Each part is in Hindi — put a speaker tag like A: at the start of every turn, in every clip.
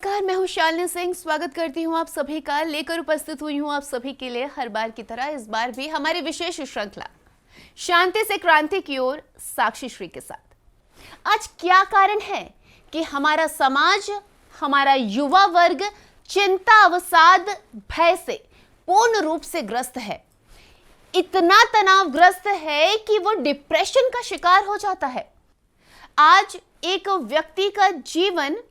A: नमस्कार, मैं हूं शालिनी सिंह। स्वागत करती हूं आप सभी का। लेकर उपस्थित हुई हूं आप सभी के लिए हर बार की तरह इस बार भी हमारी विशेष श्रृंखला शांति से क्रांति की ओर साक्षी श्री के साथ। आज क्या कारण है कि हमारा समाज, हमारा युवा वर्ग चिंता, अवसाद, भय से पूर्ण रूप से ग्रस्त है। इतना तनावग्रस्त है कि वो डिप्रेशन का शिकार हो जाता है। आज एक व्यक्ति का जीवन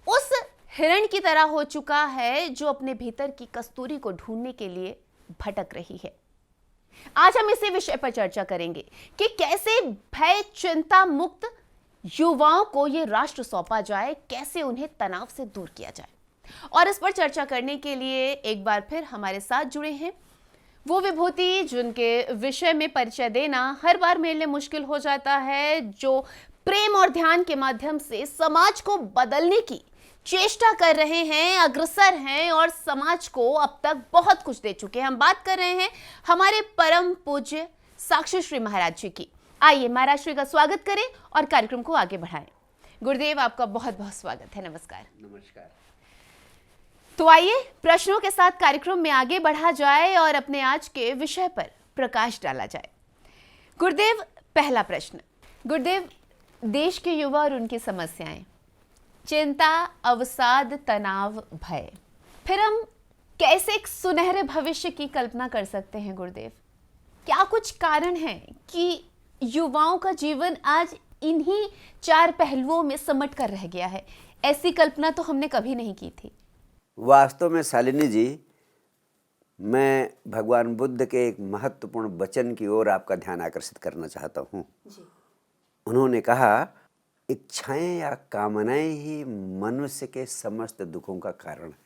A: उस हिरण की तरह हो चुका है जो अपने भीतर की कस्तूरी को ढूंढने के लिए भटक रही है। आज हम इसी विषय पर चर्चा करेंगे कि कैसे भय चिंता मुक्त युवाओं को यह राष्ट्र सौंपा जाए, कैसे उन्हें तनाव से दूर किया जाए। और इस पर चर्चा करने के लिए एक बार फिर हमारे साथ जुड़े हैं वो विभूति जिनके विषय में परिचय देना हर बार मेरे लिए मुश्किल हो जाता है, जो प्रेम और ध्यान के माध्यम से समाज को बदलने की चेष्टा कर रहे हैं, अग्रसर हैं और समाज को अब तक बहुत कुछ दे चुके हैं। हम बात कर रहे हैं हमारे परम पूज्य साक्षी श्री महाराज जी की। आइए महाराज श्री का स्वागत करें और कार्यक्रम को आगे बढ़ाएं। गुरुदेव, आपका बहुत बहुत स्वागत है। नमस्कार।
B: नमस्कार।
A: तो आइए प्रश्नों के साथ कार्यक्रम में आगे बढ़ा जाए और अपने आज के विषय पर प्रकाश डाला जाए। गुरुदेव, पहला प्रश्न। गुरुदेव, देश के युवा और उनकी समस्याएं, चिंता, अवसाद, तनाव, भय, फिर हम कैसे एक सुनहरे भविष्य की कल्पना कर सकते हैं गुरुदेव? क्या कुछ कारण है कि युवाओं का जीवन आज इन्हीं चार पहलुओं में समट कर रह गया है? ऐसी कल्पना तो हमने कभी नहीं की थी।
B: वास्तव में शालिनी जी, मैं भगवान बुद्ध के एक महत्वपूर्ण वचन की ओर आपका ध्यान आकर्षित करना चाहता हूँ। उन्होंने कहा, इच्छाएं या कामनाएं ही मनुष्य के समस्त दुखों का कारण है।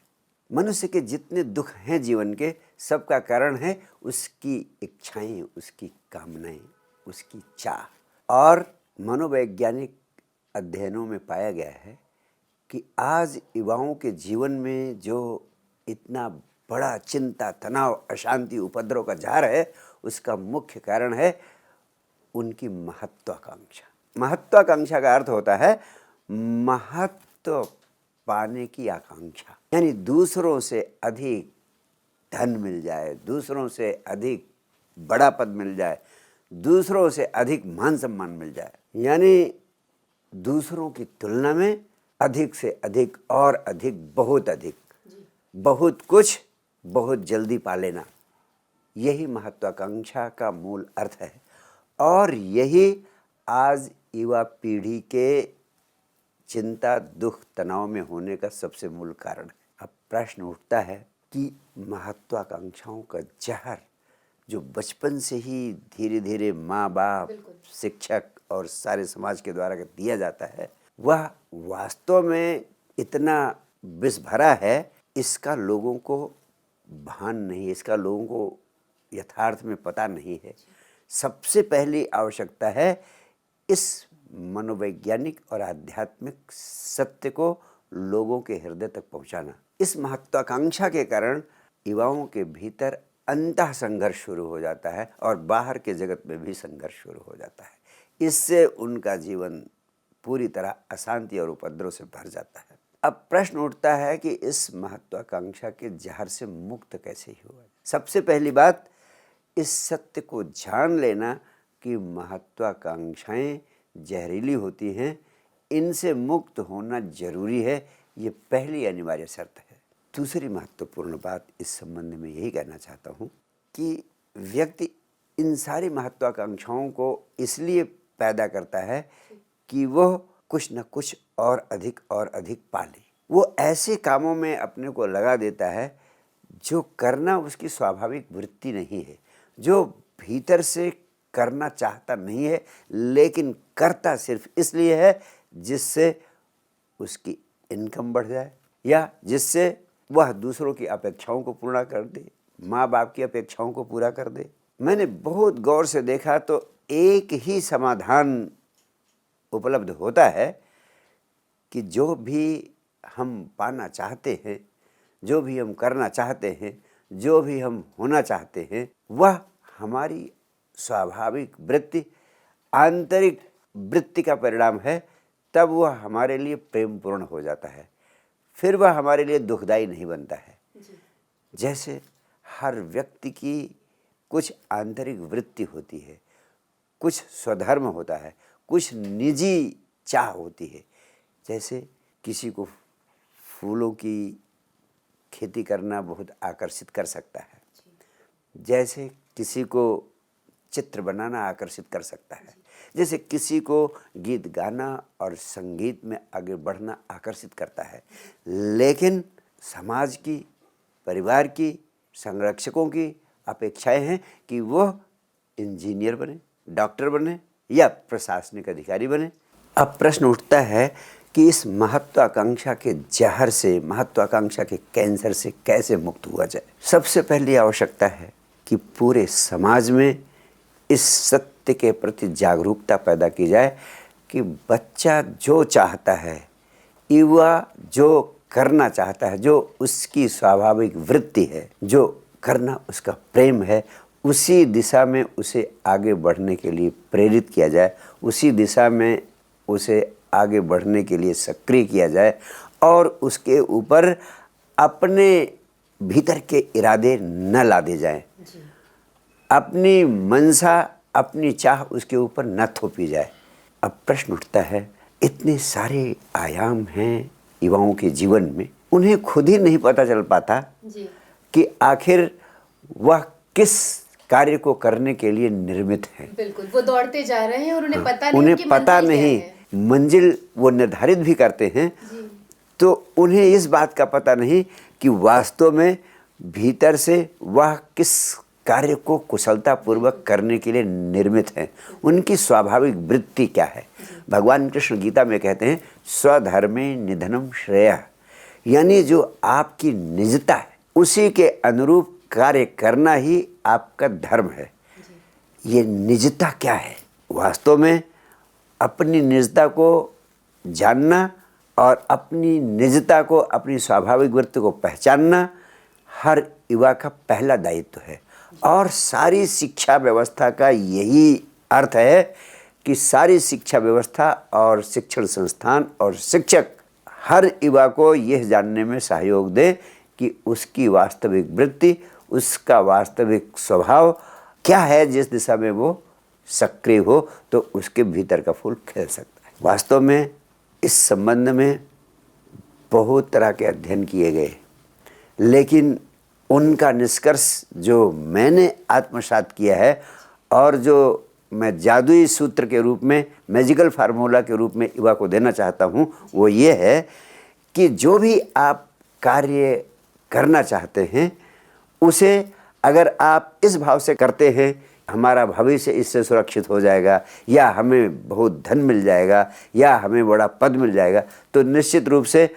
B: मनुष्य के जितने दुख हैं जीवन के, सबका कारण है उसकी इच्छाएं, उसकी कामनाएं, उसकी चाह। और मनोवैज्ञानिक अध्ययनों में पाया गया है कि आज युवाओं के जीवन में जो इतना बड़ा चिंता, तनाव, अशांति, उपद्रव का जार है, उसका मुख्य कारण है उनकी महत्वाकांक्षा। महत्वाकांक्षा का अर्थ होता है महत्व पाने की आकांक्षा, यानी दूसरों से अधिक धन मिल जाए, दूसरों से अधिक बड़ा पद मिल जाए, दूसरों से अधिक मान सम्मान मिल जाए, यानी दूसरों की तुलना में अधिक से अधिक और अधिक, बहुत अधिक, बहुत कुछ बहुत जल्दी पा लेना। यही महत्वाकांक्षा का मूल अर्थ है और यही आज युवा पीढ़ी के चिंता, दुख, तनाव में होने का सबसे मूल कारण है। अब प्रश्न उठता है कि महत्वाकांक्षाओं का जहर जो बचपन से ही धीरे धीरे माँ बाप, शिक्षक और सारे समाज के द्वारा दिया जाता है, वह वास्तव में इतना विष भरा है, इसका लोगों को भान नहीं, इसका लोगों को यथार्थ में पता नहीं है। सबसे पहली आवश्यकता है इस मनोवैज्ञानिक और आध्यात्मिक सत्य को लोगों के हृदय तक पहुंचाना। इस महत्वाकांक्षा के कारण युवाओं के भीतर अंतः संघर्ष शुरू हो जाता है और बाहर के जगत में भी संघर्ष शुरू हो जाता है। इससे उनका जीवन पूरी तरह अशांति और उपद्रव से भर जाता है। अब प्रश्न उठता है कि इस महत्वाकांक्षा के जहर से मुक्त कैसे हुआ? सबसे पहली बात, इस सत्य को जान लेना कि महत्वाकांक्षाएं जहरीली होती हैं, इनसे मुक्त होना जरूरी है। ये पहली अनिवार्य शर्त है। दूसरी महत्वपूर्ण बात इस संबंध में यही कहना चाहता हूँ कि व्यक्ति इन सारी महत्वाकांक्षाओं को इसलिए पैदा करता है कि वह कुछ न कुछ और अधिक पाले। वो ऐसे कामों में अपने को लगा देता है जो करना उसकी स्वाभाविक वृत्ति नहीं है, जो भीतर से करना चाहता नहीं है, लेकिन करता सिर्फ इसलिए है जिससे उसकी इनकम बढ़ जाए या जिससे वह दूसरों की अपेक्षाओं को पूरा कर दे, माँ बाप की अपेक्षाओं को पूरा कर दे। मैंने बहुत गौर से देखा तो एक ही समाधान उपलब्ध होता है कि जो भी हम पाना चाहते हैं, जो भी हम करना चाहते हैं, जो भी हम होना चाहते हैं, वह हमारी स्वाभाविक वृत्ति, आंतरिक वृत्ति का परिणाम है। तब वह हमारे लिए प्रेमपूर्ण हो जाता है। फिर वह हमारे लिए दुखदाई नहीं बनता है। जैसे हर व्यक्ति की कुछ आंतरिक वृत्ति होती है, कुछ स्वधर्म होता है, कुछ निजी चाह होती है। जैसे किसी को फूलों की खेती करना बहुत आकर्षित कर सकता है, जैसे किसी को चित्र बनाना आकर्षित कर सकता है, जैसे किसी को गीत गाना और संगीत में आगे बढ़ना आकर्षित करता है। लेकिन समाज की, परिवार की, संरक्षकों की अपेक्षाएं हैं कि वह इंजीनियर बने, डॉक्टर बने या प्रशासनिक अधिकारी बने। अब प्रश्न उठता है कि इस महत्वाकांक्षा के जहर से, महत्वाकांक्षा के कैंसर से कैसे मुक्त हुआ जाए। सबसे पहली आवश्यकता है कि पूरे समाज में इस सत्य के प्रति जागरूकता पैदा की जाए कि बच्चा जो चाहता है, युवा जो करना चाहता है, जो उसकी स्वाभाविक वृत्ति है, जो करना उसका प्रेम है, उसी दिशा में उसे आगे बढ़ने के लिए प्रेरित किया जाए, उसी दिशा में उसे आगे बढ़ने के लिए सक्रिय किया जाए और उसके ऊपर अपने भीतर के इरादे न लादे जाएं, अपनी मनसा, अपनी चाह उसके ऊपर न थोपी जाए। अब प्रश्न उठता है, इतने सारे आयाम हैं युवाओं के जीवन में, उन्हें खुद ही नहीं पता चल पाता कि आखिर वह किस कार्य को करने के लिए निर्मित हैं।
A: बिल्कुल, वो दौड़ते जा रहे हैं और उन्हें पता नहीं,
B: उन्हें पता नहीं, मंजिल वो निर्धारित भी करते हैं तो उन्हें इस बात का पता नहीं कि वास्तव में भीतर से वह किस कार्य को कुशलतापूर्वक करने के लिए निर्मित हैं, उनकी स्वाभाविक वृत्ति क्या है। भगवान कृष्ण गीता में कहते हैं, स्वधर्मे निधनम श्रेयः, यानी जो आपकी निजता है उसी के अनुरूप कार्य करना ही आपका धर्म है। ये निजता क्या है? वास्तव में अपनी निजता को जानना और अपनी निजता को, अपनी स्वाभाविक वृत्ति को पहचानना हर युवा का पहला दायित्व है। और सारी शिक्षा व्यवस्था का यही अर्थ है कि सारी शिक्षा व्यवस्था और शिक्षण संस्थान और शिक्षक हर युवा को यह जानने में सहयोग दें कि उसकी वास्तविक वृत्ति, उसका वास्तविक स्वभाव क्या है, जिस दिशा में वो सक्रिय हो तो उसके भीतर का फूल खिल सकता है। वास्तव में इस संबंध में बहुत तरह के अध्ययन किए गए, लेकिन उनका निष्कर्ष जो मैंने आत्मसात किया है और जो मैं जादुई सूत्र के रूप में, मैजिकल फार्मूला के रूप में युवा को देना चाहता हूँ, वो ये है कि जो भी आप कार्य करना चाहते हैं उसे अगर आप इस भाव से करते हैं हमारा भविष्य इससे सुरक्षित हो जाएगा, या हमें बहुत धन मिल जाएगा, या हमें बड़ा पद मिल जाएगा, तो निश्चित रूप से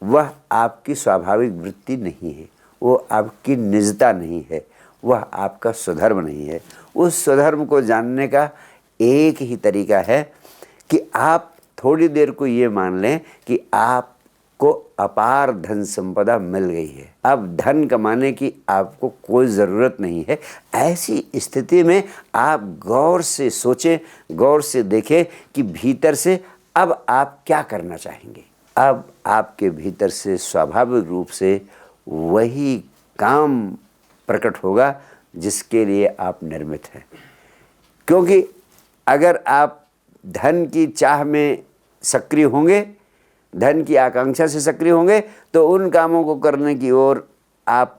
B: वह आपकी स्वाभाविक वृत्ति नहीं है, वो आपकी निजता नहीं है, वह आपका स्वधर्म नहीं है। उस स्वधर्म को जानने का एक ही तरीका है कि आप थोड़ी देर को ये मान लें कि आपको अपार धन संपदा मिल गई है, अब धन कमाने की आपको कोई ज़रूरत नहीं है। ऐसी स्थिति में आप गौर से सोचें, गौर से देखें कि भीतर से अब आप क्या करना चाहेंगे। अब आपके भीतर से स्वाभाविक रूप से वही काम प्रकट होगा जिसके लिए आप निर्मित हैं। क्योंकि अगर आप धन की चाह में सक्रिय होंगे, धन की आकांक्षा से सक्रिय होंगे, तो उन कामों को करने की ओर आप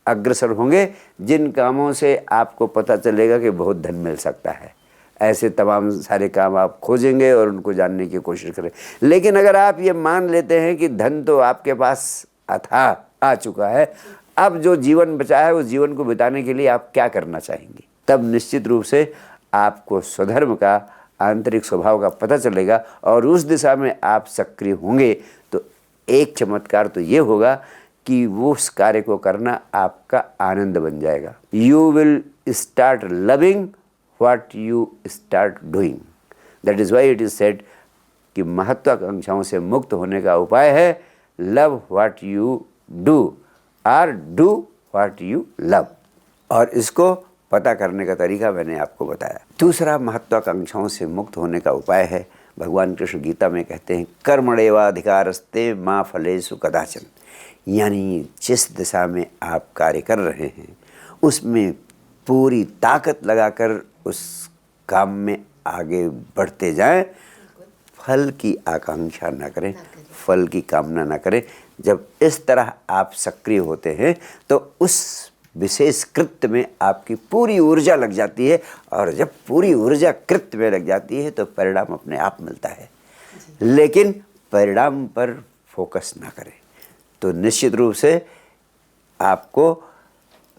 B: अग्रसर होंगे जिन कामों से आपको पता चलेगा कि बहुत धन मिल सकता है। ऐसे तमाम सारे काम आप खोजेंगे और उनको जानने की कोशिश करें। लेकिन अगर आप ये मान लेते हैं कि धन तो आपके पास अथाह आ चुका है, अब जो जीवन बचा है उस जीवन को बिताने के लिए आप क्या करना चाहेंगे, तब निश्चित रूप से आपको स्वधर्म का, आंतरिक स्वभाव का पता चलेगा और उस दिशा में आप सक्रिय होंगे। तो एक चमत्कार तो ये होगा कि वो उस कार्य को करना आपका आनंद बन जाएगा। You will start loving what you start doing. That is why it is said कि महत्वाकांक्षाओं से मुक्त होने का उपाय है लव व्हाट यू डू और डू व्हाट यू लव। और इसको पता करने का तरीका मैंने आपको बताया। दूसरा महत्वाकांक्षाओं से मुक्त होने का उपाय है भगवान कृष्ण गीता में कहते हैं कर्मणेवाधिकारस्ते मा फलेषु कदाचन, यानी जिस दिशा में आप कार्य कर रहे हैं उसमें पूरी ताकत लगाकर उस काम में आगे बढ़ते जाएं, फल की आकांक्षा ना करें, फल की कामना ना करें। जब इस तरह आप सक्रिय होते हैं तो उस विशेष कृत्य में आपकी पूरी ऊर्जा लग जाती है, और जब पूरी ऊर्जा कृत्य में लग जाती है तो परिणाम अपने आप मिलता है। लेकिन परिणाम पर फोकस ना करें तो निश्चित रूप से आपको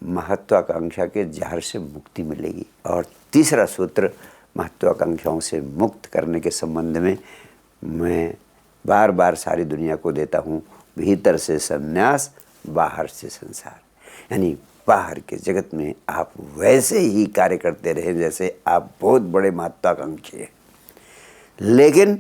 B: महत्वाकांक्षा के जहर से मुक्ति मिलेगी। और तीसरा सूत्र महत्वाकांक्षाओं से मुक्त करने के संबंध में मैं बार बार सारी दुनिया को देता हूँ, भीतर से संन्यास, बाहर से संसार। यानी बाहर के जगत में आप वैसे ही कार्य करते रहें जैसे आप बहुत बड़े महत्वाकांक्षी हैं, लेकिन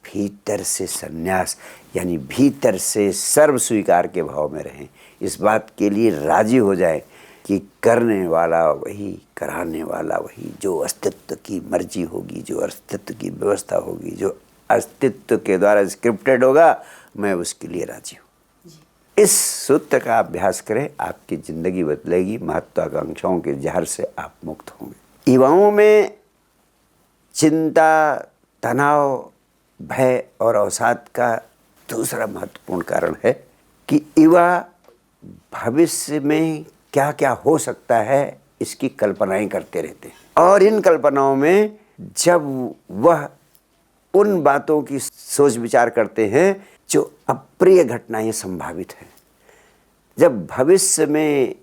B: भीतर से संन्यास, यानी भीतर से सर्व स्वीकार के भाव में रहें। इस बात के लिए राजी हो जाए कि करने वाला वही, कराने वाला वही, जो अस्तित्व की मर्जी होगी, जो अस्तित्व की व्यवस्था होगी, जो अस्तित्व के द्वारा स्क्रिप्टेड होगा, मैं उसके लिए राजी हूँ। इस सूत्र का अभ्यास करें, आपकी ज़िंदगी बदलेगी, महत्वाकांक्षाओं के जहर से आप मुक्त होंगे। युवाओं में चिंता, तनाव, भय और अवसाद का दूसरा महत्वपूर्ण कारण है कि युवा भविष्य में क्या क्या हो सकता है इसकी कल्पनाएं करते रहते हैं, और इन कल्पनाओं में जब वह उन बातों की सोच विचार करते हैं जो अप्रिय घटनाएं संभावित हैं, जब भविष्य में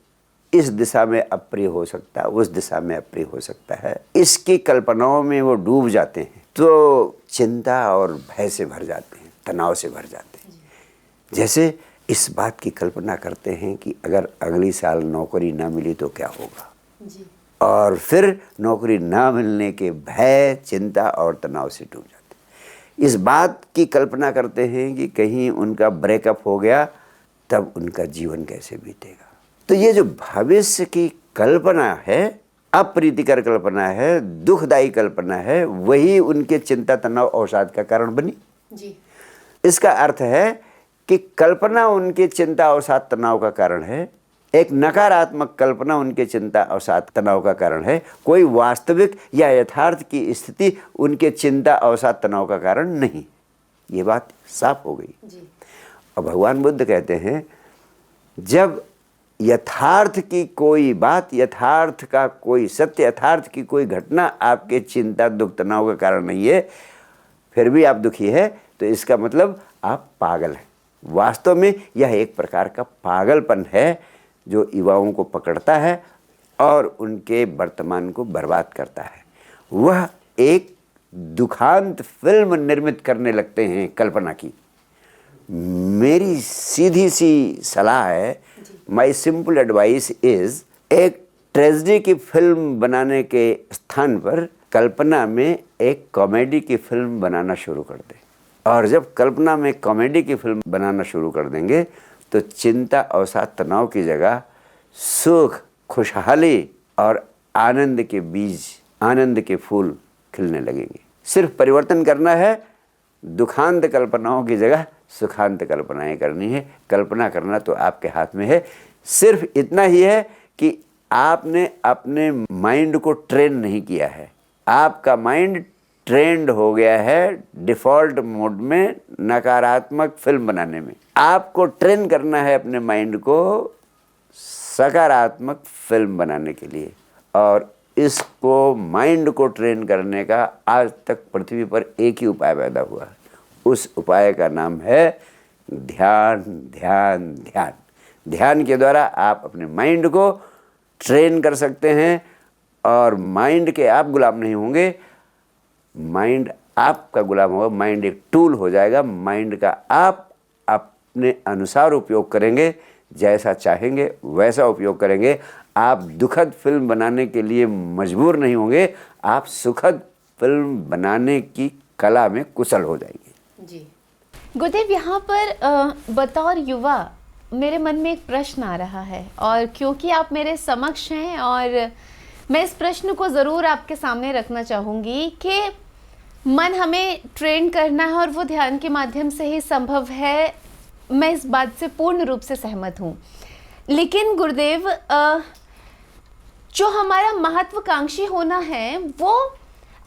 B: इस दिशा में अप्रिय हो सकता है, उस दिशा में अप्रिय हो सकता है, इसकी कल्पनाओं में वो डूब जाते हैं तो चिंता और भय से भर जाते हैं, तनाव से भर जाते हैं। जैसे इस बात की कल्पना करते हैं कि अगर अगली साल नौकरी ना मिली तो क्या होगा, और फिर नौकरी ना मिलने के भय, चिंता और तनाव से डूब जाते हैं। इस बात की कल्पना करते हैं कि कहीं उनका ब्रेकअप हो गया तब उनका जीवन कैसे बीतेगा। तो ये जो भविष्य की कल्पना है, अप्रीतिकर कल्पना है, दुखदायी कल्पना है, वही उनके चिंता, तनाव, अवसाद का कारण बनी। इसका अर्थ है कि कल्पना उनके चिंता, अवसाद, तनाव का कारण है। एक नकारात्मक कल्पना उनके चिंता, अवसाद, तनाव का कारण है। कोई वास्तविक या यथार्थ की स्थिति उनके चिंता, अवसाद, तनाव का कारण नहीं। ये बात साफ हो गई। और भगवान बुद्ध कहते हैं जब यथार्थ की कोई बात, यथार्थ का कोई सत्य, यथार्थ की कोई घटना आपके चिंता, दुख, तनाव का कारण नहीं है, फिर भी आप दुखी है, तो इसका मतलब आप पागल हैं। वास्तव में यह एक प्रकार का पागलपन है जो युवाओं को पकड़ता है और उनके वर्तमान को बर्बाद करता है। वह एक दुखांत फिल्म निर्मित करने लगते हैं कल्पना की। मेरी सीधी सी सलाह है, माई सिंपल एडवाइस इज, एक ट्रेजेडी की फिल्म बनाने के स्थान पर कल्पना में एक कॉमेडी की फिल्म बनाना शुरू कर दें। और जब कल्पना में कॉमेडी की फिल्म बनाना शुरू कर देंगे तो चिंता, अवसाद, तनाव की जगह सुख, खुशहाली और आनंद के बीज, आनंद के फूल खिलने लगेंगे। सिर्फ परिवर्तन करना है, दुखांत कल्पनाओं की जगह सुखांत कल्पनाएं करनी है। कल्पना करना तो आपके हाथ में है, सिर्फ इतना ही है कि आपने अपने माइंड को ट्रेन नहीं किया है। आपका माइंड ट्रेंड हो गया है डिफ़ॉल्ट मोड में नकारात्मक फिल्म बनाने में। आपको ट्रेन करना है अपने माइंड को सकारात्मक फिल्म बनाने के लिए, और इसको माइंड को ट्रेन करने का आज तक पृथ्वी पर एक ही उपाय पैदा हुआ है। उस उपाय का नाम है ध्यान, ध्यान, ध्यान। ध्यान के द्वारा आप अपने माइंड को ट्रेन कर सकते हैं, और माइंड के आप गुलाम नहीं होंगे, माइंड आपका गुलाम होगा। माइंड एक टूल हो जाएगा, माइंड का आप अपने अनुसार उपयोग करेंगे, जैसा चाहेंगे वैसा उपयोग करेंगे। आप दुखद फिल्म बनाने के लिए मजबूर नहीं होंगे, आप सुखद फिल्म बनाने की कला में कुशल हो जाएंगे।
A: जी गुरुदेव, यहाँ पर बतौर युवा मेरे मन में एक प्रश्न आ रहा है, और क्योंकि आप मेरे समक्ष हैं और मैं इस प्रश्न को ज़रूर आपके सामने रखना चाहूँगी कि मन हमें ट्रेन करना है और वो ध्यान के माध्यम से ही संभव है, मैं इस बात से पूर्ण रूप से सहमत हूँ। लेकिन गुरुदेव, जो हमारा महत्वाकांक्षी होना है वो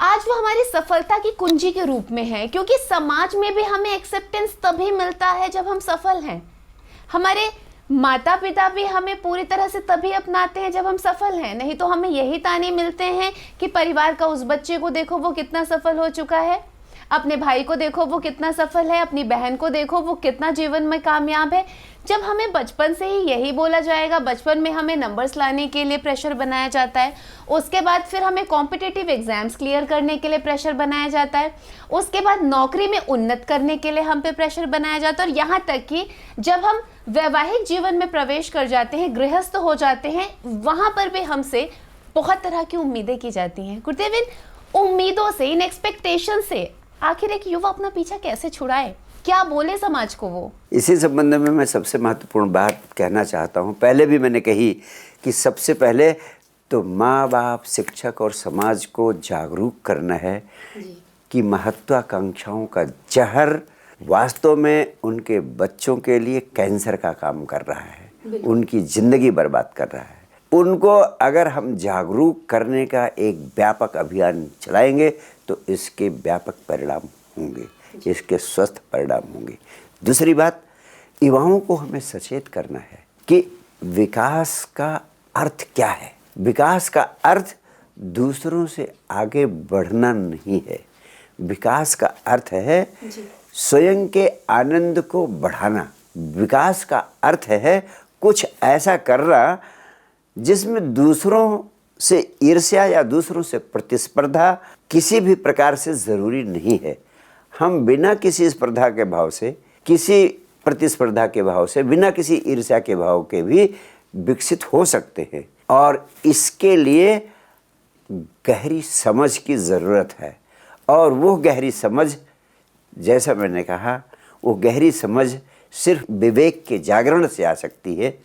A: आज वो हमारी सफलता की कुंजी के रूप में है, क्योंकि समाज में भी हमें एक्सेप्टेंस तभी मिलता है जब हम सफल हैं। हमारे माता पिता भी हमें पूरी तरह से तभी अपनाते हैं जब हम सफल हैं, नहीं तो हमें यही ताने मिलते हैं कि परिवार का उस बच्चे को देखो वो कितना सफल हो चुका है, अपने भाई को देखो वो कितना सफल है, अपनी बहन को देखो वो कितना जीवन में कामयाब है। जब हमें बचपन से ही यही बोला जाएगा, बचपन में हमें नंबर्स लाने के लिए प्रेशर बनाया जाता है, उसके बाद फिर हमें कॉम्पिटिटिव एग्जाम्स क्लियर करने के लिए प्रेशर बनाया जाता है, उसके बाद नौकरी में उन्नत करने के लिए हम पे प्रेशर बनाया जाता है, और यहाँ तक कि जब हम वैवाहिक जीवन में प्रवेश कर जाते हैं, गृहस्थ हो जाते हैं, वहाँ पर भी हमसे बहुत तरह की उम्मीदें की जाती हैं। गुरुदेव, इन उम्मीदों से, इन एक्सपेक्टेशन से आखिर एक युवा अपना पीछा कैसे छुड़ाए? क्या बोले समाज को वो?
B: इसी संबंध में मैं सबसे महत्वपूर्ण बात कहना चाहता हूँ। पहले भी मैंने कही कि सबसे पहले तो माँ बाप, शिक्षक और समाज को जागरूक करना है कि महत्वाकांक्षाओं का जहर वास्तव में उनके बच्चों के लिए कैंसर का काम कर रहा है, उनकी जिंदगी बर्बाद कर रहा है। उनको अगर हम जागरूक करने का एक व्यापक अभियान चलाएंगे तो इसके व्यापक परिणाम होंगे, इसके स्वस्थ परिणाम होंगे। दूसरी बात, युवाओं को हमें सचेत करना है कि विकास का अर्थ क्या है। विकास का अर्थ दूसरों से आगे बढ़ना नहीं है। विकास का अर्थ है स्वयं के आनंद को बढ़ाना। विकास का अर्थ है कुछ ऐसा करना जिसमें दूसरों से ईर्ष्या या दूसरों से प्रतिस्पर्धा किसी भी प्रकार से ज़रूरी नहीं है। हम बिना किसी स्पर्धा के भाव से, किसी प्रतिस्पर्धा के भाव से, बिना किसी ईर्ष्या के भाव के भी विकसित हो सकते हैं, और इसके लिए गहरी समझ की ज़रूरत है। और वो गहरी समझ, जैसा मैंने कहा, वो गहरी समझ सिर्फ विवेक के जागरण से आ सकती है।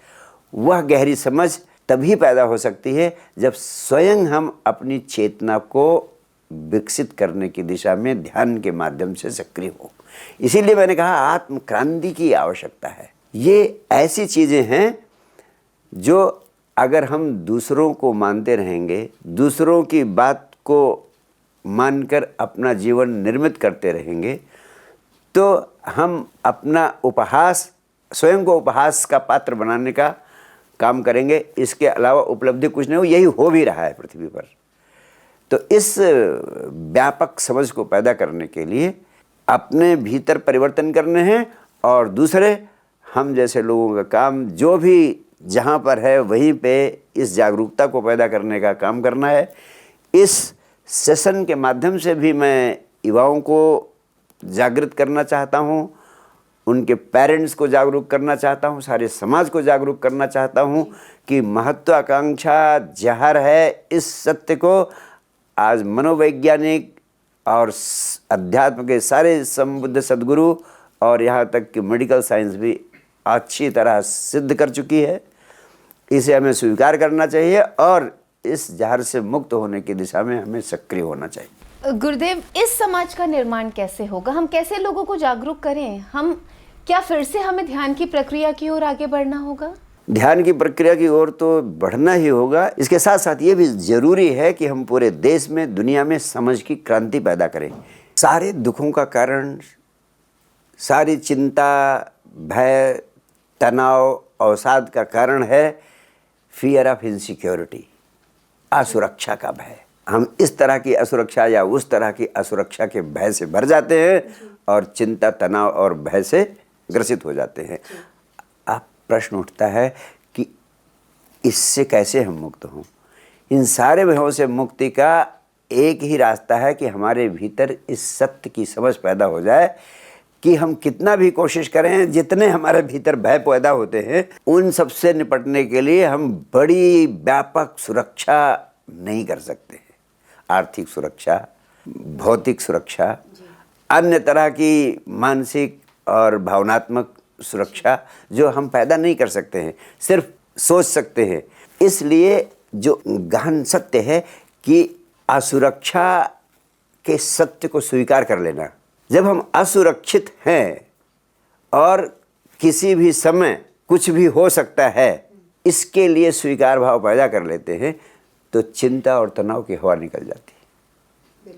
B: वह गहरी समझ तभी पैदा हो सकती है जब स्वयं हम अपनी चेतना को विकसित करने की दिशा में ध्यान के माध्यम से सक्रिय हो। इसीलिए मैंने कहा आत्म क्रांति की आवश्यकता है। ये ऐसी चीज़ें हैं जो अगर हम दूसरों को मानते रहेंगे, दूसरों की बात को मानकर अपना जीवन निर्मित करते रहेंगे, तो हम अपना उपहास, स्वयं को उपहास का पात्र बनाने का काम करेंगे। इसके अलावा उपलब्धि कुछ नहीं हो, यही हो भी रहा है पृथ्वी पर। तो इस व्यापक समझ को पैदा करने के लिए अपने भीतर परिवर्तन करने हैं, और दूसरे हम जैसे लोगों का काम जो भी जहाँ पर है वहीं पे इस जागरूकता को पैदा करने का काम करना है। इस सेशन के माध्यम से भी मैं युवाओं को जागृत करना चाहता हूँ, उनके पेरेंट्स को जागरूक करना चाहता हूँ, सारे समाज को जागरूक करना चाहता हूँ कि महत्वाकांक्षा जहर है। इस सत्य को आज मनोवैज्ञानिक और अध्यात्म के सारे संबुद्ध सद्गुरु और यहाँ तक कि मेडिकल साइंस भी अच्छी तरह सिद्ध कर चुकी है। इसे हमें स्वीकार करना चाहिए और इस जहर से मुक्त होने की दिशा में हमें सक्रिय होना चाहिए।
A: गुरुदेव, इस समाज का निर्माण कैसे होगा? हम कैसे लोगों को जागरूक करें? हम क्या फिर से हमें ध्यान की प्रक्रिया की ओर आगे बढ़ना होगा?
B: ध्यान की प्रक्रिया की ओर तो बढ़ना ही होगा। इसके साथ साथ ये भी जरूरी है कि हम पूरे देश में, दुनिया में समझ की क्रांति पैदा करें। सारे दुखों का कारण, सारी चिंता, भय, तनाव, अवसाद का कारण है फियर ऑफ इनसिक्योरिटी, असुरक्षा का भय। हम इस तरह की असुरक्षा या उस तरह की असुरक्षा के भय से भर जाते हैं और चिंता, तनाव और भय से ग्रसित हो जाते हैं। अब प्रश्न उठता है कि इससे कैसे हम मुक्त हों? इन सारे भयों से मुक्ति का एक ही रास्ता है कि हमारे भीतर इस सत्य की समझ पैदा हो जाए कि हम कितना भी कोशिश करें, जितने हमारे भीतर भय पैदा होते हैं, उन सब से निपटने के लिए हम बड़ी व्यापक सुरक्षा नहीं कर सकते हैं। आर्थिक सुरक्षा, भौतिक सुरक्षा, अन्य तरह की मानसिक और भावनात्मक सुरक्षा जो हम पैदा नहीं कर सकते हैं, सिर्फ सोच सकते हैं। इसलिए जो गहन सत्य है कि असुरक्षा के सत्य को स्वीकार कर लेना। जब हम असुरक्षित हैं और किसी भी समय कुछ भी हो सकता है, इसके लिए स्वीकार भाव पैदा कर लेते हैं, तो चिंता और तनाव की हवा निकल जाती है।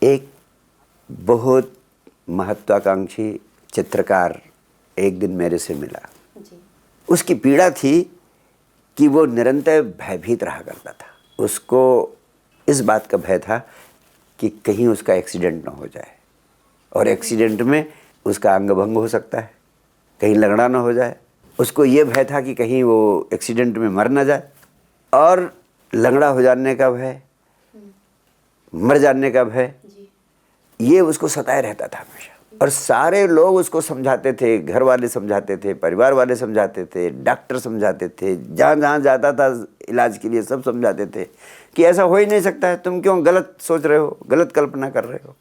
B: एक बहुत महत्वाकांक्षी चित्रकार एक दिन मेरे से मिला। उसकी पीड़ा थी कि वो निरंतर भयभीत रहा करता था। उसको इस बात का भय था कि कहीं उसका एक्सीडेंट ना हो जाए, और एक्सीडेंट में उसका अंग भंग हो सकता है, कहीं लंगड़ा ना हो जाए। उसको ये भय था कि कहीं वो एक्सीडेंट में मर ना जाए, और लंगड़ा हो जाने का भय, मर जाने का भय, ये उसको सताए रहता था हमेशा। और सारे लोग उसको समझाते थे, घर वाले समझाते थे, परिवार वाले समझाते थे, डॉक्टर समझाते थे, जहाँ जहाँ जाता था इलाज के लिए सब समझाते थे कि ऐसा हो ही नहीं सकता है, तुम क्यों गलत सोच रहे हो, गलत कल्पना कर रहे हो।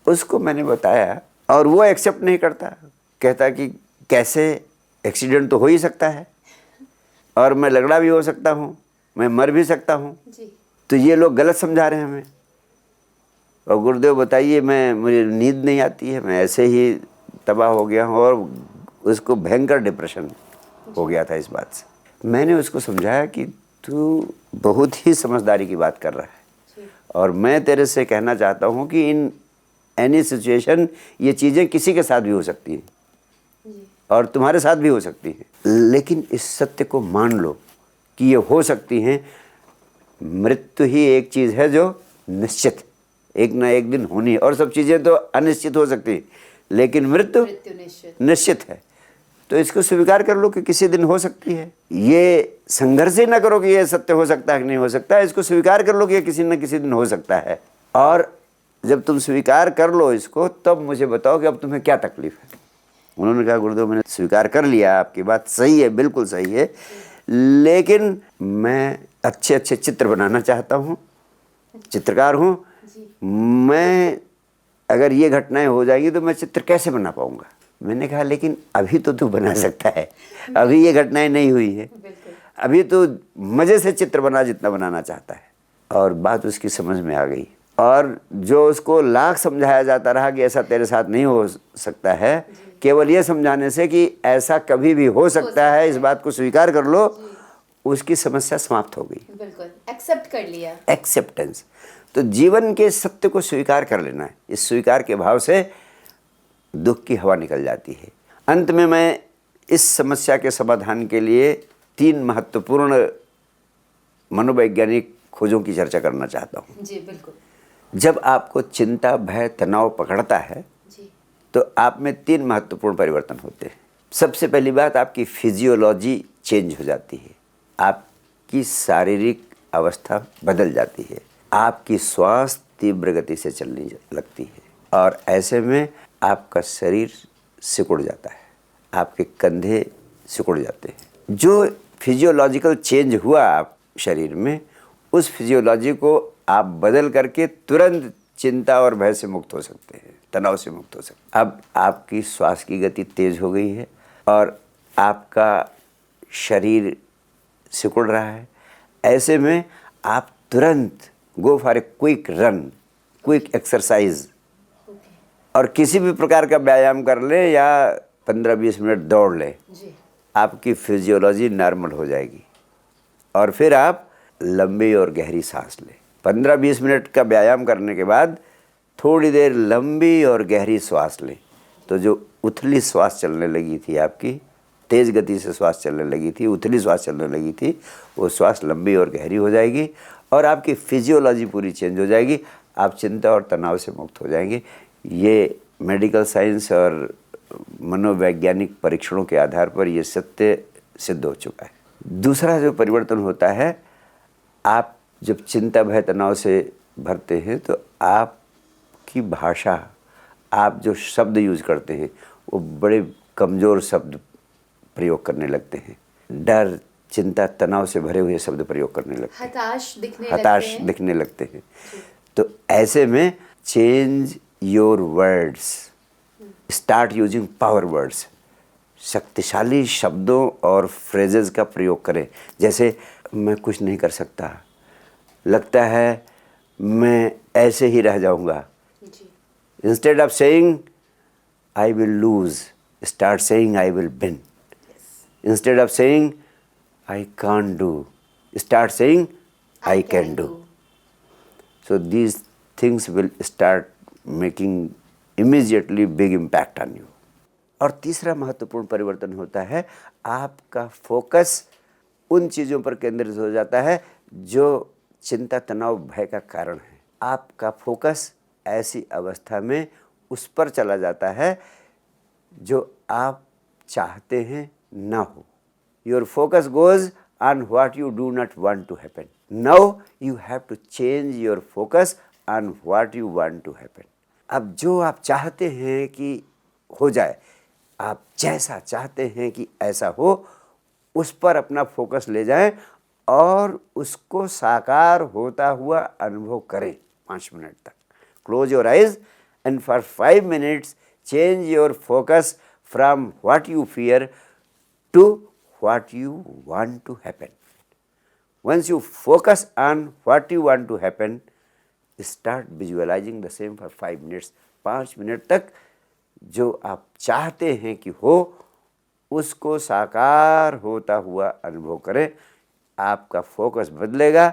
B: उसको मैंने बताया और वो एक्सेप्ट नहीं करता, कहता कि कैसे, एक्सीडेंट तो हो ही सकता है, और मैं लंगड़ा भी हो सकता हूँ, मैं मर भी सकता हूँ, तो ये लोग गलत समझा रहे हैं हमें। और गुरुदेव बताइए, मुझे नींद नहीं आती है, मैं ऐसे ही तबाह हो गया हूँ। और उसको भयंकर डिप्रेशन हो गया था इस बात से। मैंने उसको समझाया कि तू बहुत ही समझदारी की बात कर रहा है, और मैं तेरे से कहना चाहता हूँ कि इन एनी सिचुएशन ये चीज़ें किसी के साथ भी हो सकती हैं और तुम्हारे साथ भी हो सकती हैं, लेकिन इस सत्य को मान लो कि ये हो सकती हैं। मृत्यु ही एक चीज़ है जो निश्चित एक ना एक दिन होनी है, और सब चीज़ें तो अनिश्चित हो सकती हैं, लेकिन मृत्यु निश्चित है। तो इसको स्वीकार कर लो कि किसी दिन हो सकती है। ये संघर्ष ही ना करो कि ये सत्य हो सकता है कि नहीं हो सकता है, इसको स्वीकार कर लो कि ये किसी न किसी दिन हो सकता है। और जब तुम स्वीकार कर लो इसको, तब मुझे बताओ कि अब तुम्हें क्या तकलीफ है। उन्होंने कहा, गुरुदेव मैंने स्वीकार कर लिया, आपकी बात सही है, बिल्कुल सही है, लेकिन मैं अच्छे अच्छे चित्र बनाना चाहता हूँ, चित्रकार हूँ। मैं अगर ये घटनाएं हो जाएंगी तो मैं चित्र कैसे बना पाऊंगा। मैंने कहा, लेकिन अभी तो तू बना सकता है, अभी ये घटनाएं नहीं हुई है, अभी तो मज़े से चित्र बना जितना बनाना चाहता है। और बात उसकी समझ में आ गई, और जो उसको लाख समझाया जाता रहा कि ऐसा तेरे साथ नहीं हो सकता है, केवल ये समझाने से कि ऐसा कभी भी हो सकता है, इस बात को स्वीकार कर लो, उसकी समस्या समाप्त हो गई।
A: बिल्कुल एक्सेप्ट कर लिया,
B: एक्सेप्टेंस। तो जीवन के सत्य को स्वीकार कर लेना है। इस स्वीकार के भाव से दुख की हवा निकल जाती है। अंत में मैं इस समस्या के समाधान के लिए 3 महत्वपूर्ण मनोवैज्ञानिक खोजों की चर्चा करना चाहता हूँ।
A: जी बिल्कुल।
B: जब आपको चिंता, भय, तनाव पकड़ता है तो आप में 3 महत्वपूर्ण परिवर्तन होते हैं। सबसे पहली बात, आपकी फिजियोलॉजी चेंज हो जाती है, आपकी शारीरिक अवस्था बदल जाती है, आपकी श्वास तीव्र गति से चलने लगती है, और ऐसे में आपका शरीर सिकुड़ जाता है, आपके कंधे सिकुड़ जाते हैं। जो फिजियोलॉजिकल चेंज हुआ आप शरीर में, उस फिजियोलॉजी को आप बदल करके तुरंत चिंता और भय से मुक्त हो सकते हैं, तनाव से मुक्त हो सकते हैं। अब आपकी श्वास की गति तेज हो गई है और आपका शरीर सिकुड़ रहा है। ऐसे में आप तुरंत go for a quick run, quick exercise, और किसी भी प्रकार का व्यायाम कर लें या 15-20 मिनट दौड़ लें, आपकी फिजियोलॉजी नॉर्मल हो जाएगी। और फिर आप लंबी और गहरी सांस लें। 15-20 मिनट का व्यायाम करने के बाद थोड़ी देर लंबी और गहरी श्वास लें, तो जो उथली श्वास चलने लगी थी, आपकी तेज़ गति से श्वास चलने लगी थी, उथली श्वास चलने लगी थी, वो श्वास लंबी और गहरी हो जाएगी और आपकी फिजियोलॉजी पूरी चेंज हो जाएगी। आप चिंता और तनाव से मुक्त हो जाएंगे। ये मेडिकल साइंस और मनोवैज्ञानिक परीक्षणों के आधार पर ये सत्य सिद्ध हो चुका है। दूसरा जो परिवर्तन होता है, आप जब चिंता, भय, तनाव से भरते हैं तो आपकी भाषा, आप जो शब्द यूज़ करते हैं वो बड़े कमज़ोर शब्द प्रयोग करने लगते हैं। डर, चिंता, तनाव से भरे हुए शब्द प्रयोग करने लगते हैं, हताश दिखने लगते हैं। तो ऐसे में change your words, start using power words. शक्तिशाली शब्दों और फ्रेजेस का प्रयोग करें, जैसे मैं कुछ नहीं कर सकता, लगता है मैं ऐसे ही रह जाऊंगा, Instead of saying, I will lose, start saying, I will win. Instead of saying, I can't do, start saying, I can do. So these things will start making immediately big impact on you. और तीसरा महत्वपूर्ण परिवर्तन होता है, आपका फोकस उन चीज़ों पर केंद्रित हो जाता है जो चिंता, तनाव, भय का कारण है। आपका फोकस ऐसी अवस्था में उस पर चला जाता है जो आप चाहते हैं ना हो। Your focus goes on what you do not want to happen. Now you have to change your focus on what you want to happen. अब जो आप चाहते हैं कि हो जाए, आप जैसा चाहते हैं कि ऐसा हो, उस पर अपना फोकस ले जाएं और उसको साकार होता हुआ अनुभव करें 5 मिनट तक। Close your eyes and for 5 minutes change your focus from what you fear to what you want to happen. Once you focus on what you want to happen, start visualizing the same for 5 minutes. 5 minute तक जो आप चाहते हैं कि हो, उसको साकार होता हुआ अनुभव करें। आपका फोकस बदलेगा,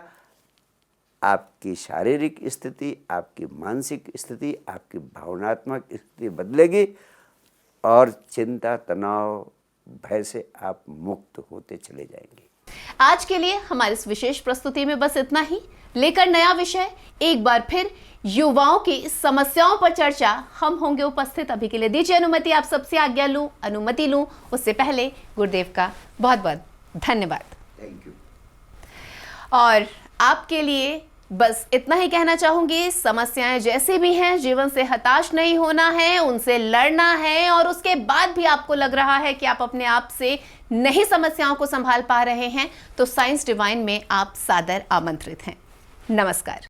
B: आपकी शारीरिक स्थिति, आपकी मानसिक स्थिति, आपकी भावनात्मक स्थिति बदलेगी और चिंता, तनाव, भय से आप मुक्त होते चले जाएंगे।
A: आज के लिए हमारी इस विशेष प्रस्तुति में बस इतना ही। लेकर नया विषय एक बार फिर युवाओं की समस्याओं पर चर्चा हम होंगे उपस्थित। अभी के लिए दीजिए अनुमति, आप सबसे आज्ञा लूं, अनुमति लूं उससे पहले गुरुदेव का बहुत बहुत धन्यवाद।
B: Thank you.
A: और आपके लिए बस इतना ही कहना चाहूंगी, समस्याएं जैसे भी हैं, जीवन से हताश नहीं होना है, उनसे लड़ना है। और उसके बाद भी आपको लग रहा है कि आप अपने आप से नहीं समस्याओं को संभाल पा रहे हैं, तो साइंस डिवाइन में आप सादर आमंत्रित हैं। नमस्कार।